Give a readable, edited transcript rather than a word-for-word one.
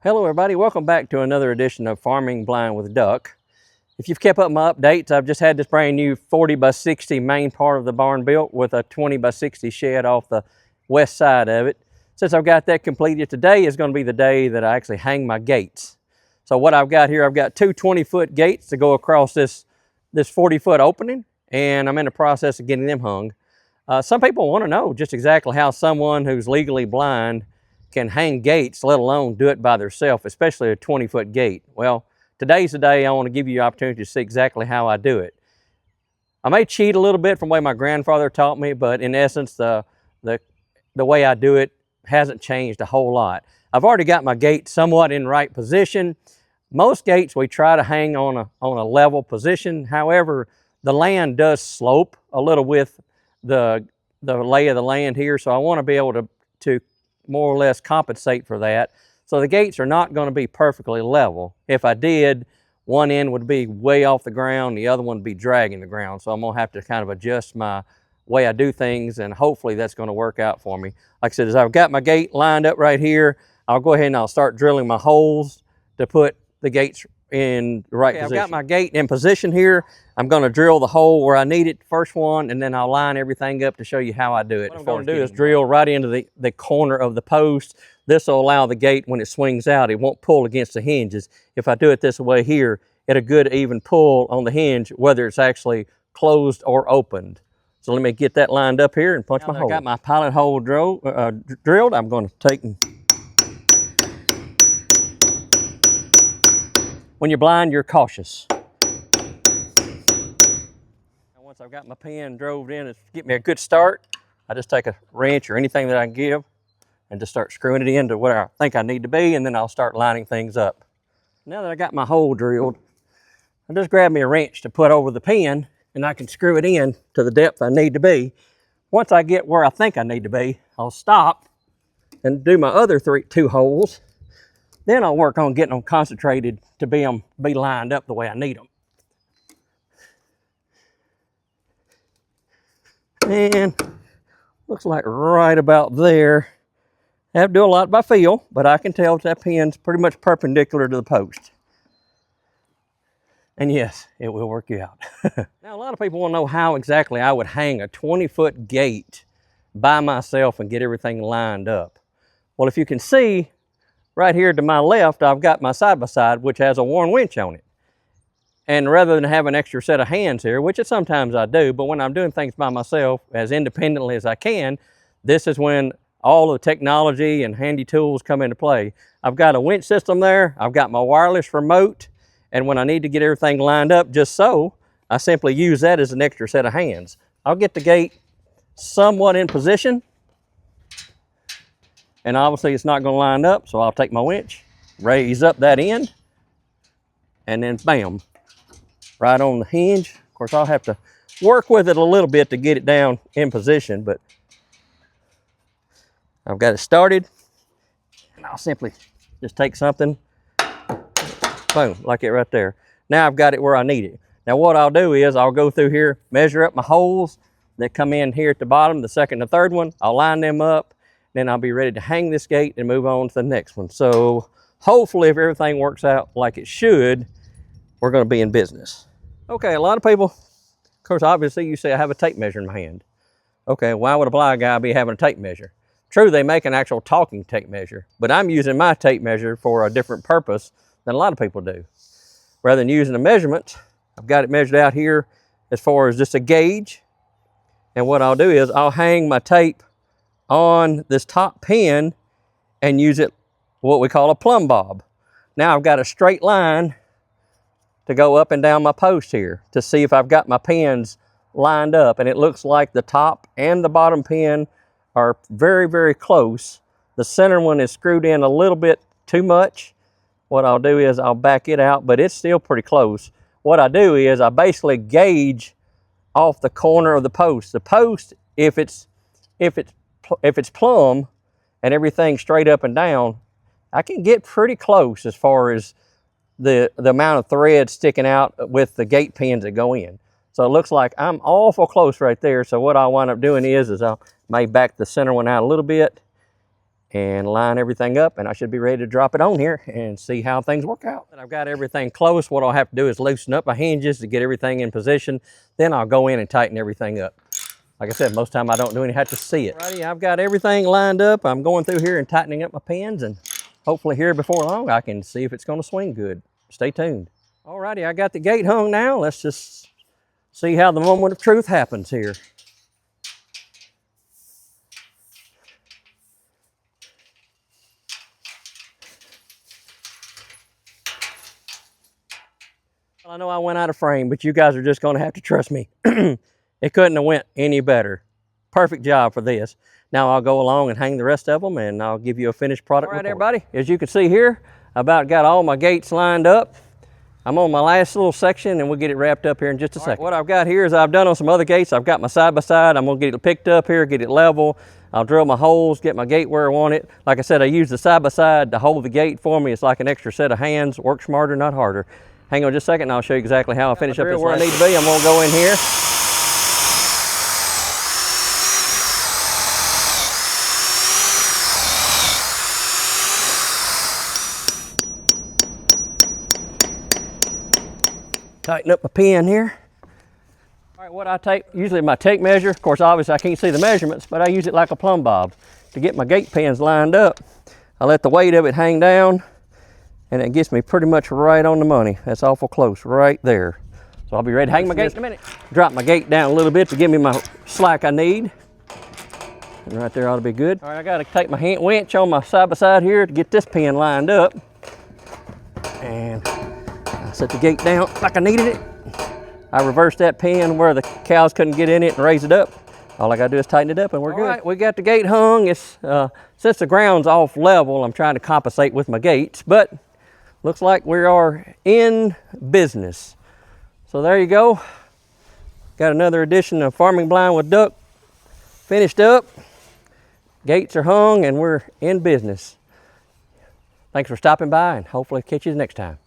Hello everybody, welcome back to another edition of Farming Blind with Duck. If you've kept up my updates, I've just had this brand new 40 by 60 main part of the barn built with a 20 by 60 shed off the west side of it. Since I've got that completed, today is going to be the day that I actually hang my gates. So what I've got here, I've got two 20-foot gates to go across this 40-foot opening, and I'm in the process of getting them hung. Some people want to know just exactly how someone who's legally blind can hang gates, let alone do it by themselves, especially a 20-foot gate. Well, today's the day I want to give you the opportunity to see exactly how I do it. I may cheat a little bit from the way my grandfather taught me, but in essence, the way I do it hasn't changed a whole lot. I've already got my gate somewhat in right position. Most gates we try to hang on a level position. However, the land does slope a little with the lay of the land here, so I want to be able to more or less compensate for that. So the gates are not going to be perfectly level. If I did, one end would be way off the ground, the other one would be dragging the ground. So I'm going to have to kind of adjust my way I do things, and hopefully that's going to work out for me. Like I said, as I've got my gate lined up right here, I'll go ahead and I'll start drilling my holes to put the gates in the right position. I've got my gate in position here. I'm going to drill the hole where I need it, first one, and then I'll line everything up to show you how I do it. What I'm going to do is drill right into the corner of the post. This will allow the gate, when it swings out, it won't pull against the hinges. If I do it this way here, it'll a good even pull on the hinge, whether it's actually closed or opened. So let me get that lined up here and punch my hole. I got my pilot hole drilled. I'm going to take and... When you're blind, you're cautious. Once I've got my pin drove in, to get me a good start, I just take a wrench or anything that I can give and just start screwing it into where I think I need to be, and then I'll start lining things up. Now that I got my hole drilled, I just grab me a wrench to put over the pin, and I can screw it in to the depth I need to be. Once I get where I think I need to be, I'll stop and do my other two holes. Then I'll work on getting them concentrated to be lined up the way I need them. And looks like right about there. I have to do a lot by feel, but I can tell that pin's pretty much perpendicular to the post. And yes, it will work you out. Now, a lot of people want to know how exactly I would hang a 20-foot gate by myself and get everything lined up. Well, if you can see, right here to my left, I've got my side-by-side, which has a worn winch on it. And rather than have an extra set of hands here, which sometimes I do, but when I'm doing things by myself as independently as I can, this is when all the technology and handy tools come into play. I've got a winch system there, I've got my wireless remote, and when I need to get everything lined up just so, I simply use that as an extra set of hands. I'll get the gate somewhat in position, and obviously it's not going to line up, so I'll take my winch, raise up that end, and then bam, right on the hinge. Of course, I'll have to work with it a little bit to get it down in position, but I've got it started, and I'll simply just take something, boom, like it right there. Now I've got it where I need it. Now what I'll do is I'll go through here, measure up my holes that come in here at the bottom, the second and the third one. I'll line them up, then I'll be ready to hang this gate and move on to the next one. So hopefully if everything works out like it should, we're going to be in business. Okay, a lot of people, of course, obviously you say I have a tape measure in my hand. Okay, why would a blind guy be having a tape measure? True, they make an actual talking tape measure, but I'm using my tape measure for a different purpose than a lot of people do. Rather than using a measurement, I've got it measured out here as far as just a gauge. And what I'll do is I'll hang my tape on this top pin and use it what we call a plumb bob. Now I've got a straight line to go up and down my post here to see if I've got my pins lined up, and it looks like the top and the bottom pin are very, very close. The center one is screwed in a little bit too much. What I'll do is I'll back it out, but it's still pretty close. What I do is I basically gauge off the corner of the post. The post, if it's plumb and everything straight up and down, I can get pretty close as far as the amount of thread sticking out with the gate pins that go in. So it looks like I'm awful close right there. So what I'll wind up doing is I'll may back the center one out a little bit and line everything up, and I should be ready to drop it on here and see how things work out. I've got everything close. What I'll have to do is loosen up my hinges to get everything in position. Then I'll go in and tighten everything up. Like I said, most of the time I don't do anything, have to see it. Alrighty, I've got everything lined up. I'm going through here and tightening up my pins, and hopefully here before long I can see if it's going to swing good. Stay tuned. Alrighty, I got the gate hung now. Let's just see how the moment of truth happens here. I know I went out of frame, but you guys are just going to have to trust me. It couldn't have went any better. Perfect job for this. Now I'll go along and hang the rest of them, and I'll give you a finished product report. All right, everybody, as you can see here, I about got all my gates lined up. I'm on my last little section, and we'll get it wrapped up here in just a second. Right, what I've got here is I've done on some other gates. I've got my side-by-side. I'm going to get it picked up here, get it level. I'll drill my holes, get my gate where I want it. Like I said, I use the side-by-side to hold the gate for me. It's like an extra set of hands. Work smarter, not harder. Hang on just a second, and I'll show you exactly how I finish up this where I need to be. I'm going to go in here. Tighten up my pin here. All right, what I take, usually my tape measure, of course, obviously I can't see the measurements, but I use it like a plumb bob to get my gate pins lined up. I let the weight of it hang down, and it gets me pretty much right on the money. That's awful close, right there. So I'll be ready to hang my gate in a minute. Drop my gate down a little bit to give me my slack I need. And right there ought to be good. All right, I gotta take my hand winch on my side-by-side here to get this pin lined up. And I set the gate down like I needed it. I reversed that pin where the cows couldn't get in it and raise it up. All I gotta do is tighten it up and we're good. All right, we got the gate hung. It's since the ground's off level, I'm trying to compensate with my gates, but looks like we are in business. So there you go. Got another edition of Farming Blind with Duck finished up. Gates are hung and we're in business. Thanks for stopping by, and hopefully catch you next time.